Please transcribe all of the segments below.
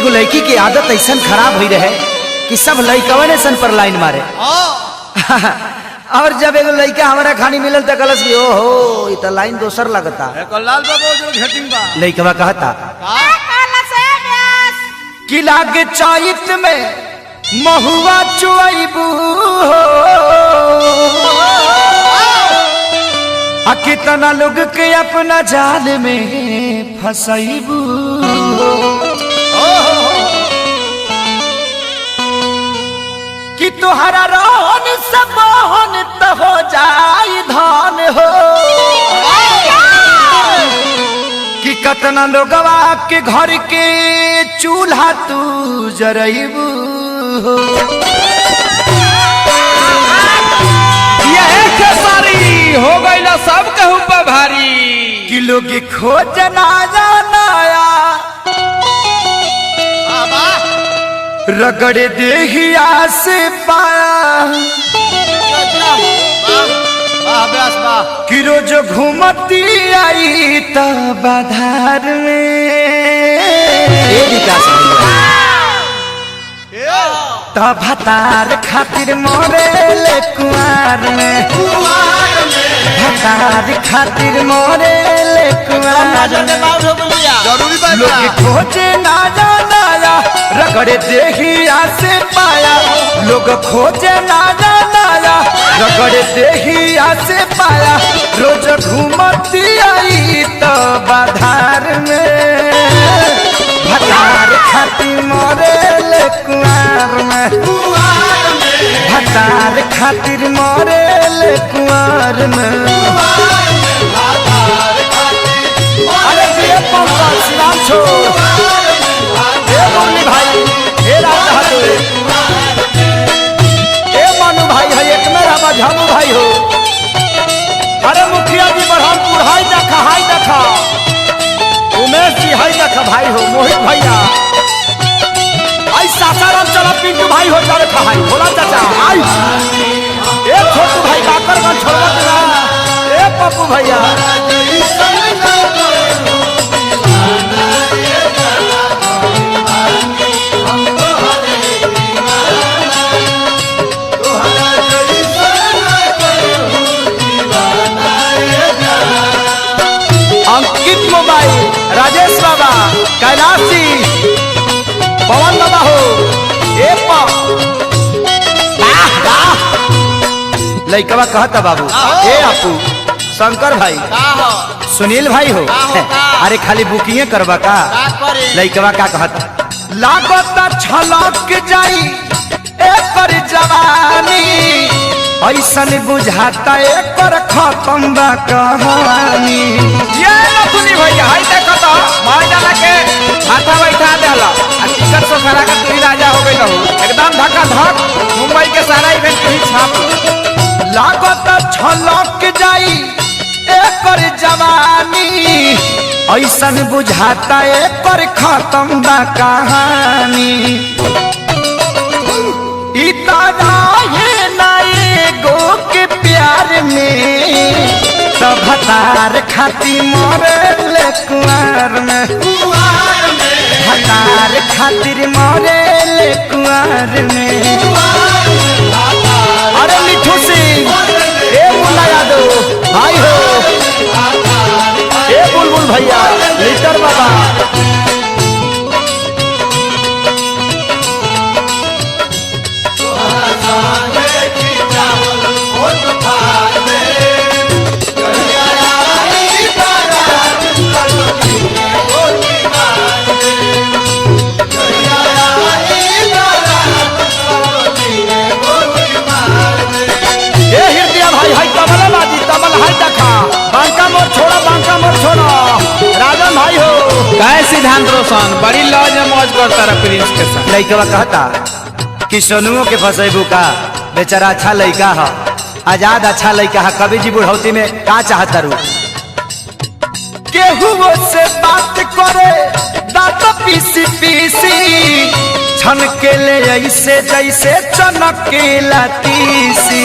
एगो लड़की की आदत ऐसा खराब हुई रहे कि सब लड़कवन सन पर लाइन मारे। और जब एगो लड़का हमारा खानी मिलल तो कलस की ओहो ये तो लाइन दोसर लगता। लाल बाबू जो घेटिंग बा लड़कवा कहता कि लागे चैत में महुआ चुआइबू आ कितना लोग के अपना जाल में फंसाइबू कि तुहरा रोन सब तो हो जाई धान हो कि कतना लोगवा के घर के चूल्हा तू जरइबू सारी हो गई सब कहूँ पर भारी कि लोग खोज ना जानाया रगड़े देहिया से पाया कि रोज घूमती आई तो बाधार में भतार खातिर मोरे ले कुआर में भतार खातिर मोरे ले कुआर लोग खोजे ना जानाया रगड़े देहिया से पाया लोग खोजे ना जानाया रगड़े देहिया से पाया रोज घूमती आई तो बाधार में भतार खातिर मोरे ले कुआर में भतार खातिर मोरे ले कुआर में। अरे ये पंकज सिनाम छोड़ ए मुरली भाई ए राज बहादुर ए मनु भाई है एक मेरा मझामू भाई हो। अरे मुखिया जी बरहमपुर हाई देखा उमेश जी हाई देखा भाई हो मोहित भैया आई सासाराम चला पिंटू भाई हो जा रखा है बोला चाचा आई ए छोटू भाई काकरगंज छोड़वा देना ए पप्पू भैया अंकित मोबाइल राजेश बाबा कैलाश जी पवन बाबा हो ए लइकवा कहता बाबू ए आपू शंकर भाई सुनील भाई हो अरे खाली बुकिंग करवा का लइकवा का कहता लागत छलक जाई एकर जवानी ऐसन बुझाता एकर खत्म बा कहानी। ये सुनी भैया हाई देखो तो मार डाला के हाथा बैठा देला आ टिकट से खरा का तू राजा हो गई रहू एकदम धक्का धक मुंबई के सारा इवेंट तू ही छाप लागत छलक जाई एकर जवानी ऐसन बुझाता एकर खत्म बा कहानी। के प्यार में सब भतार खाती मोरे ले कुआर में भतार खातिर मोरे ले कुआर में। अरे मिठू सिंह ए मुन्ना यादव भाई हो ए बुलबुल भैया लीटर बाबा राजन भाई हो काय सिद्धांत रोशन बड़ी लॉज में मौज करता रहा प्रिंस के साथ। लइकवा कहता कि सोनुओं के फसेबू का बेचारा अच्छा लइका है आजाद अच्छा लइका है कभी जी बुढ़ौती में का चाहता रू केहू से बात करे दांत पीसी पीसी छन के ले ऐसे जैसे चमकेला तीसी।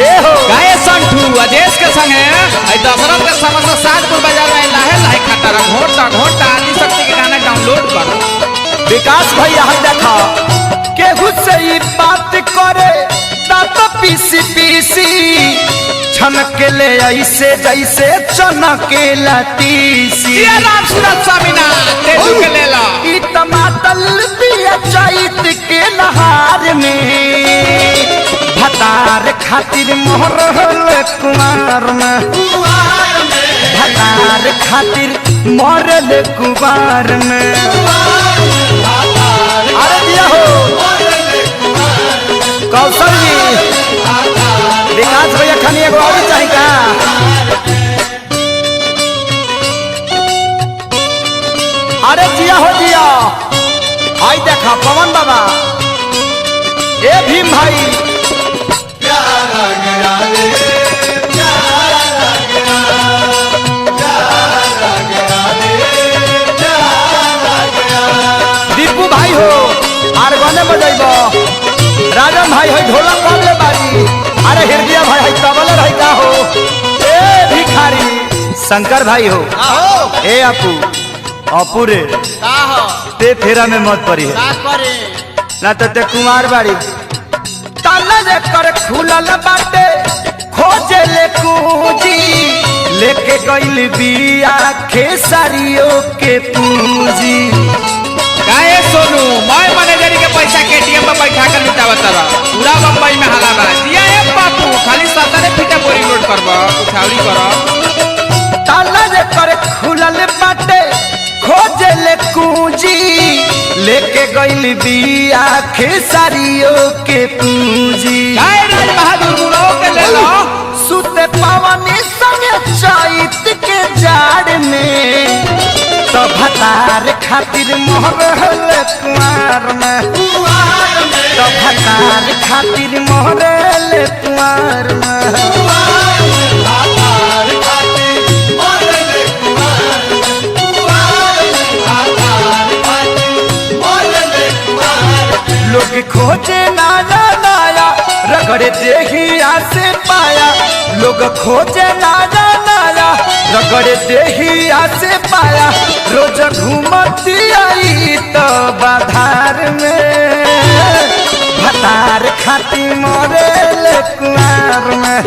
ए हो गाय संठू अजेश के संग है आई दशरथ के समझ में सातपुर बाजार में लाहे लाहे खाता रहा घोटा घोटा आदि शक्ति के गाना डाउनलोड कर विकास भैया है देखा केहू से ही बात करे दांत पीसी पीसी छनके ले ऐसे जैसे चनके लतीसी राम सूरत स्वामी ना तेजू के ले ला ई टमाटर पिया चैत के नहार में भतार खातिर मोहर कुमार में भतार खातिर मरल कुमार में अरे दिया हो कौशल जी विकास भैया खानी एगो और चाहिए का अरे जिया हो जिया आई देखा पवन बाबा ए भीम भाई दीपू भाई हो आर गाने बजाइब राजन भाई है ढोलक कौन ले बाजी अरे हृदय भाई है तबल रही का हो ए भिखारी शंकर भाई हो ए अपू अपू रे ते फेरा में मत पड़ी है ना तो ते कुमार बाड़ी ताला कर खुलल बाटे खोजे ले कूजी लेके गइल बिया खेसारियों के पूंजी काहे सोनू मैं मैनेजर के पैसा केटीएम में बैठा कर लुटावत रहा पूरा बम्बई में हाला बा जिया ए बापू खाली 17 फीट बोरिंग रोड करबा उठावरी कर ताला कर खुलल बाटे खोजे ले कूजी लेके गइल बिया खेसारियों के पूंजी काहे राज बहादुर गुरो के ले लो सुते पावनी संगे चैत के जाड़ में तो भतार खातिर मोहरल कुमार में तो भतार खातिर मोहरल कुमार में लोग खोजे नाया नाया रगड़े देहिया से पाया लोग खोजे नाया नाया रगड़े देहिया से पाया रोज घूमती आई तो बाधार में भतार खाती मोरेल कुआर में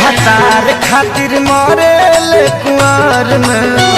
भतार खातिर मोरेल कुआर में